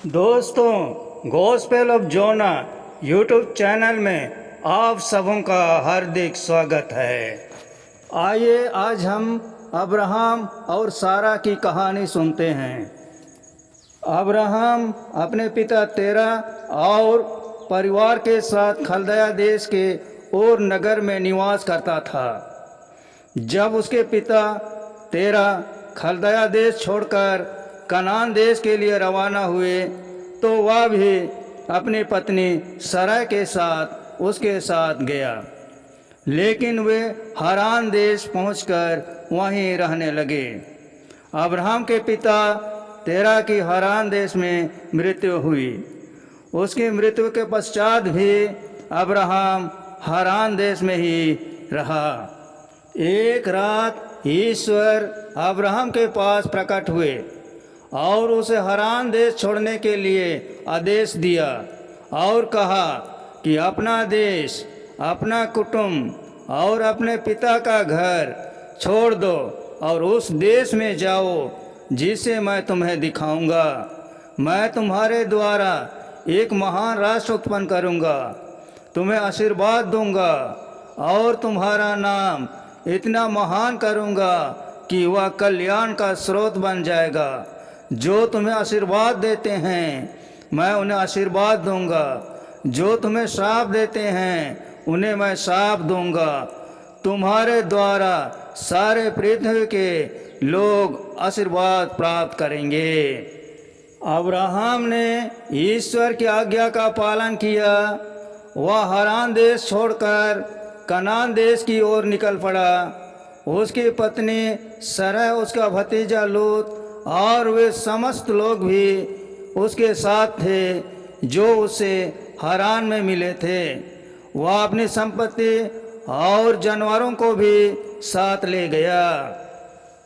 दोस्तों, gospel of Jonah YouTube channel में आप सबों का हार्दिक स्वागत है। आइए आज हम अब्राहम और सारा की कहानी सुनते हैं। अब्राहम अपने पिता तेरा और परिवार के साथ खलदया देश के और नगर में निवास करता था। जब उसके पिता तेरा खलदया देश छोड़कर कनान देश के लिए रवाना हुए तो वह भी अपनी पत्नी सराय के साथ उसके साथ गया, लेकिन वे हारान देश पहुंचकर वहीं रहने लगे। अब्राहम के पिता तेरा की हारान देश में मृत्यु हुई। उसकी मृत्यु के पश्चात भी अब्राहम हारान देश में ही रहा। एक रात ईश्वर अब्राहम के पास प्रकट हुए और उसे हारान देश छोड़ने के लिए आदेश दिया और कहा कि अपना देश, अपना कुटुंब और अपने पिता का घर छोड़ दो और उस देश में जाओ जिसे मैं तुम्हें दिखाऊंगा। मैं तुम्हारे द्वारा एक महान राष्ट्र उत्पन्न करूंगा, तुम्हें आशीर्वाद दूंगा और तुम्हारा नाम इतना महान करूंगा कि वह कल्याण का स्रोत बन जाएगा। जो तुम्हें आशीर्वाद देते हैं मैं उन्हें आशीर्वाद दूंगा, जो तुम्हें श्राप देते हैं उन्हें मैं श्राप दूंगा। तुम्हारे द्वारा सारे पृथ्वी के लोग आशीर्वाद प्राप्त करेंगे। अब्राहम ने ईश्वर की आज्ञा का पालन किया। वह हारान देश छोड़कर कनान देश की ओर निकल पड़ा। उसकी पत्नी सरै, उसका भतीजा लूत और वे समस्त लोग भी उसके साथ थे जो उसे हारान में मिले थे। वह अपनी संपत्ति और जानवरों को भी साथ ले गया।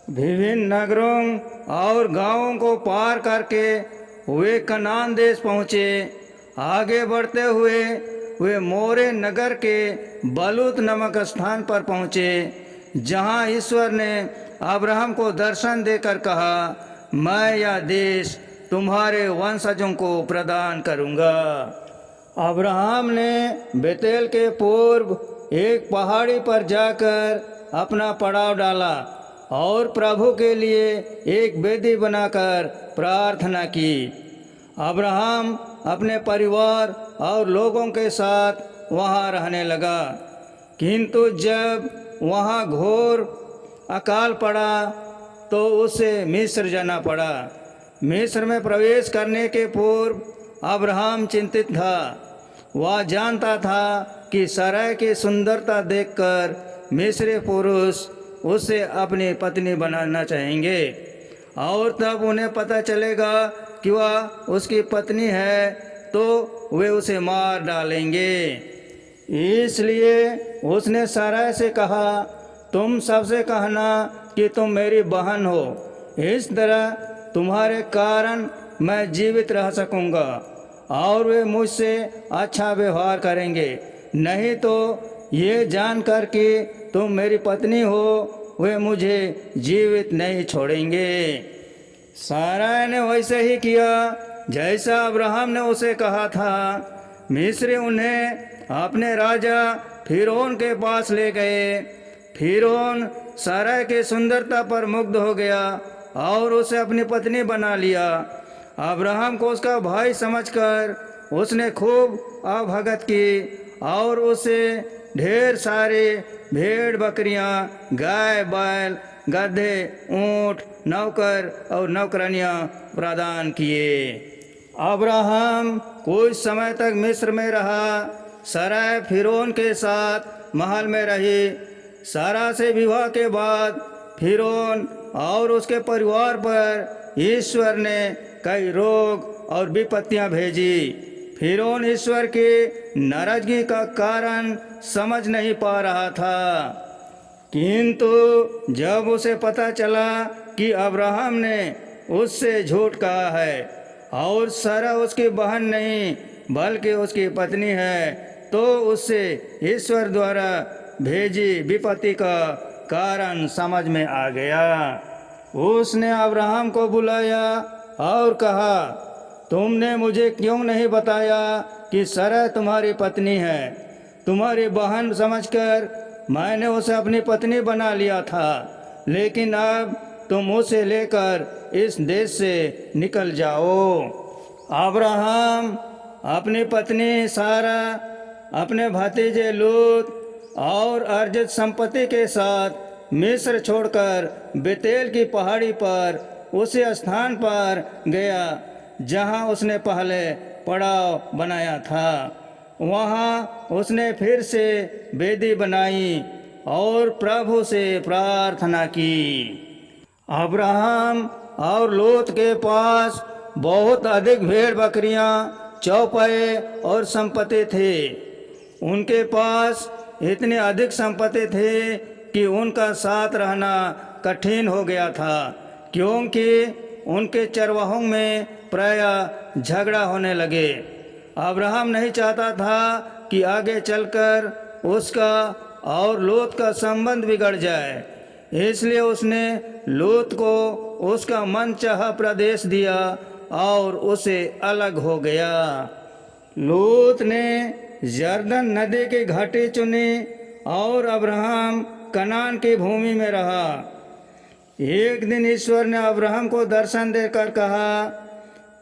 विभिन्न नगरों और गांवों को पार करके वे कनान देश पहुँचे। आगे बढ़ते हुए वे मोरे नगर के बलूत नामक स्थान पर पहुँचे, जहाँ ईश्वर ने अब्राहम को दर्शन देकर कहा, मैं यह देश तुम्हारे वंशजों को प्रदान करूंगा। अब्राहम ने बेतेल के पूर्व एक पहाड़ी पर जाकर अपना पड़ाव डाला और प्रभु के लिए एक वेदी बनाकर प्रार्थना की। अब्राहम अपने परिवार और लोगों के साथ वहां रहने लगा, किंतु जब वहां घोर अकाल पड़ा तो उसे मिस्र जाना पड़ा। मिस्र में प्रवेश करने के पूर्व अब्राहम चिंतित था। वह जानता था कि सराय की सुंदरता देखकर मिस्री पुरुष उसे अपनी पत्नी बनाना चाहेंगे और तब उन्हें पता चलेगा कि वह उसकी पत्नी है तो वे उसे मार डालेंगे। इसलिए उसने सराय से कहा, तुम सबसे कहना कि तुम मेरी बहन हो, इस तरह तुम्हारे कारण मैं जीवित रह सकूंगा और वे मुझसे अच्छा व्यवहार करेंगे। नहीं तो ये जानकर कि तुम मेरी पत्नी हो वे मुझे जीवित नहीं छोड़ेंगे। सारा ने वैसे ही किया जैसा अब्राहम ने उसे कहा था। मिस्री उन्हें अपने राजा फिरौन के पास ले गए। फिरौन सारा की सुंदरता पर मुग्ध हो गया और उसे अपनी पत्नी बना लिया। अब्राहम को उसका भाई समझकर उसने खूब अभगत की और उसे ढेर सारे भेड़ बकरियां, गाय बैल, गधे, ऊंट, नौकर और नौकरानियां प्रदान किए। अब्राहम कुछ समय तक मिस्र में रहा। सराय फिरौन के साथ महल में रही। सारा से विवाह के बाद फिरौन और उसके परिवार पर ईश्वर ने कई रोग और विपत्तियां भेजी। फिरौन ईश्वर की नाराजगी का कारण समझ नहीं पा रहा था, किंतु जब उसे पता चला कि अब्राहम ने उससे झूठ कहा है और सारा उसकी बहन नहीं बल्कि उसकी पत्नी है, तो उससे ईश्वर द्वारा भेजी विपत्ति का कारण समझ में आ गया। उसने अब्राहम को बुलाया और कहा, तुमने मुझे क्यों नहीं बताया कि सरह तुम्हारी पत्नी है? तुम्हारी बहन समझकर मैंने उसे अपनी पत्नी बना लिया था, लेकिन अब तुम उसे लेकर इस देश से निकल जाओ। अब्राहम अपनी पत्नी सारा, अपने भतीजे लूत और अर्जित संपत्ति के साथ मिस्र छोड़कर बेतेल की पहाड़ी पर उसी स्थान पर गया जहां उसने पहले पड़ाव बनाया था। वहां उसने फिर से वेदी बनाई और प्रभु से प्रार्थना की। अब्राहम और लूत के पास बहुत अधिक भेड़ बकरियां, चौपाए और संपत्ति थे। उनके पास इतने अधिक संपत्ति थे कि उनका साथ रहना कठिन हो गया था, क्योंकि उनके चरवाहों में प्रायः झगड़ा होने लगे। अब्राहम नहीं चाहता था कि आगे चलकर उसका और लूत का संबंध बिगड़ जाए, इसलिए उसने लूत को उसका मनचाहा प्रदेश दिया और उसे अलग हो गया। लूत ने यरदन नदी की घाटी चुनी और अब्राहम कनान की भूमि में रहा। एक दिन ईश्वर ने अब्राहम को दर्शन देकर कहा,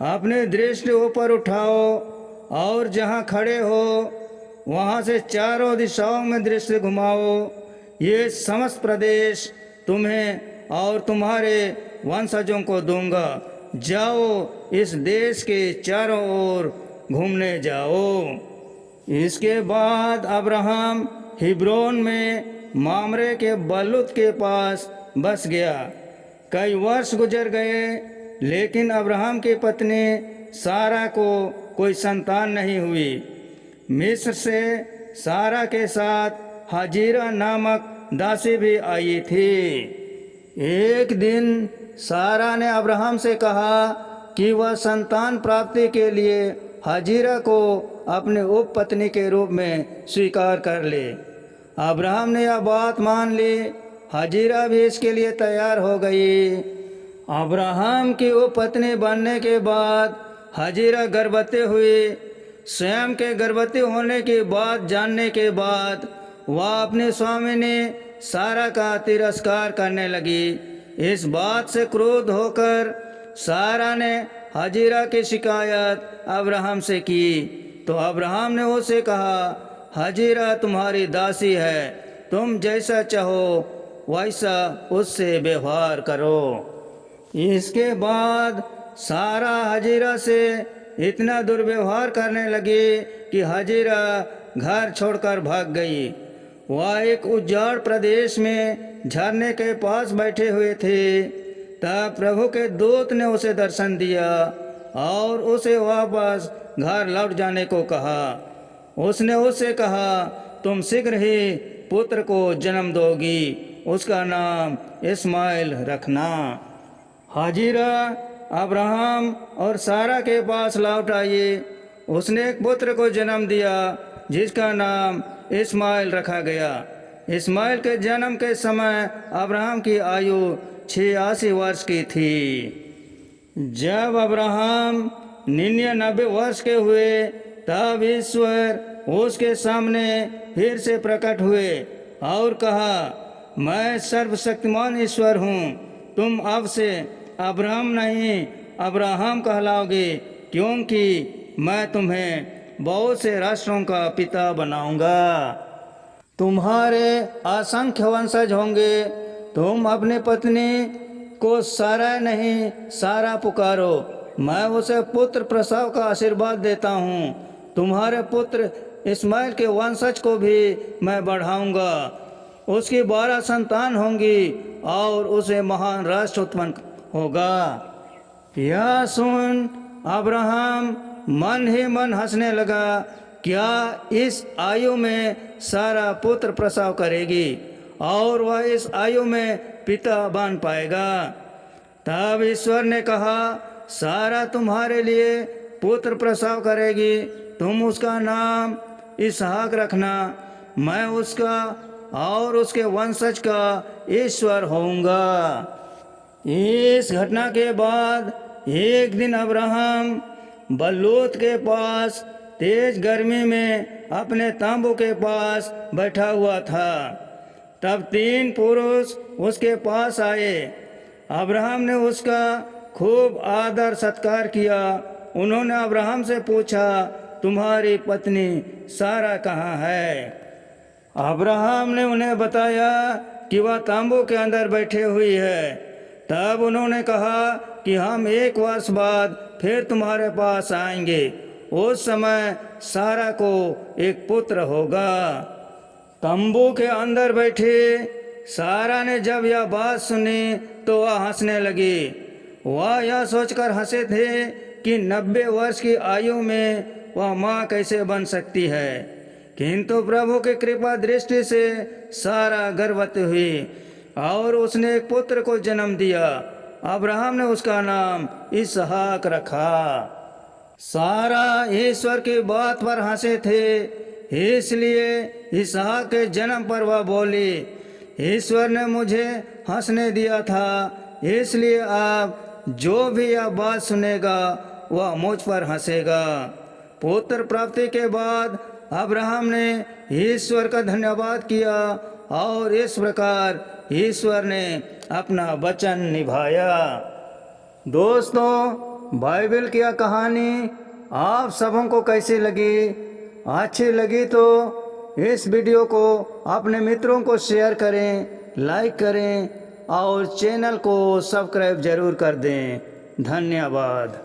अपनी दृष्टि ऊपर उठाओ और जहाँ खड़े हो वहाँ से चारों दिशाओं में दृष्टि घुमाओ। ये समस्त प्रदेश तुम्हें और तुम्हारे वंशजों को दूंगा। जाओ, इस देश के चारों ओर घूमने जाओ। इसके बाद अब्राहम हिब्रोन में मामरे के बलूत के पास बस गया। कई वर्ष गुजर गए, लेकिन अब्राहम की पत्नी सारा को कोई संतान नहीं हुई। मिस्र से सारा के साथ हाजिरा नामक दासी भी आई थी। एक दिन सारा ने अब्राहम से कहा कि वह संतान प्राप्ति के लिए हाजिरा को अपने उपपत्नी के रूप में स्वीकार कर ले। अब्राहम ने यह बात मान ली। हाजिरा भी इसके लिए तैयार हो गई। अब्राहम की उपपत्नी बनने के बाद हाजिरा गर्भवती हुई। स्वयं के गर्भवती होने की बात जानने के बाद वह अपने स्वामिनी सारा का तिरस्कार करने लगी। इस बात से क्रोध होकर सारा ने हाजिरा की शिकायत अब्राहम से की, तो अब्राहम ने उसे कहा, हाजिरा तुम्हारी दासी है, तुम जैसा चाहो वैसा उससे व्यवहार करो। इसके बाद सारा हाजिरा से इतना दुर्व्यवहार करने लगी कि हाजिरा घर छोड़कर भाग गई। वह एक उजाड़ प्रदेश में झरने के पास बैठे हुए थे। तब प्रभु के दूत ने उसे दर्शन दिया और उसे वापस घर लौट जाने को कहा। उसने उससे कहा, तुम शीघ्र ही पुत्र को जन्म दोगी, उसका नाम इस्माइल रखना। हाजिरा अब्राहम और सारा के पास लौट आई। उसने एक पुत्र को जन्म दिया जिसका नाम इस्माइल रखा गया। इस्माइल के जन्म के समय अब्राहम की आयु 86 वर्ष की थी। जब अब्राहम 99 वर्ष के हुए तब ईश्वर उसके सामने फिर से प्रकट हुए और कहा, मैं सर्वशक्तिमान ईश्वर हूँ, तुम अब से अब्राहम नहीं अब्राहम कहलाओगे, क्योंकि मैं तुम्हें बहुत से राष्ट्रों का पिता बनाऊंगा। तुम्हारे असंख्य वंशज होंगे। तुम अपनी पत्नी को सारा नहीं सारा पुकारो। मैं उसे पुत्र प्रसव का आशीर्वाद देता हूँ। तुम्हारे पुत्र इस्माइल के वंशज को भी मैं बढ़ाऊंगा। उसकी 12 संतान होंगी और उसे महान राष्ट्र उत्पन्न होगा। यह सुन अब्राहम मन ही मन हंसने लगा। क्या इस आयु में सारा पुत्र प्रसव करेगी और वह इस आयु में पिता बन पाएगा? तब ईश्वर ने कहा, सारा तुम्हारे लिए पुत्र प्रसव करेगी, तुम उसका नाम इसहाक रखना। मैं उसका और उसके वंशज का ईश्वर होऊंगा। इस घटना के बाद एक दिन अब्राहम बलूत के पास तेज गर्मी में अपने तांबू के पास बैठा हुआ था। तब 3 पुरुष उसके पास आए। अब्राहम ने उसका खूब आदर सत्कार किया। उन्होंने अब्राहम से पूछा, तुम्हारी पत्नी सारा कहाँ है? अब्राहम ने उन्हें बताया कि वह तांबू के अंदर बैठे हुई है। तब उन्होंने कहा कि हम 1 वर्ष बाद फिर तुम्हारे पास आएंगे। उस समय सारा को एक पुत्र होगा। तंबू के अंदर बैठे सारा ने जब यह बात सुनी तो वह हंसने लगी। वह यह सोचकर हंसे थे कि 90 वर्ष की आयु में वह माँ कैसे बन सकती है। किंतु प्रभु की कृपा दृष्टि से सारा गर्भवती हुई और उसने एक पुत्र को जन्म दिया। अब्राहम ने उसका नाम इसहाक रखा। सारा ईश्वर की बात पर हंसे थे, इसलिए इसहाक के जन्म पर वह बोली, ईश्वर ने मुझे हंसने दिया था, इसलिए आप जो भी यह बात सुनेगा वह मुझ पर हंसेगा। पुत्र प्राप्ति के बाद अब्राहम ने ईश्वर का धन्यवाद किया और इस प्रकार ईश्वर ने अपना वचन निभाया। दोस्तों, बाइबल की यह कहानी आप सबों को कैसी लगी? अच्छी लगी तो इस वीडियो को अपने मित्रों को शेयर करें, लाइक करें और चैनल को सब्सक्राइब जरूर कर दें। धन्यवाद।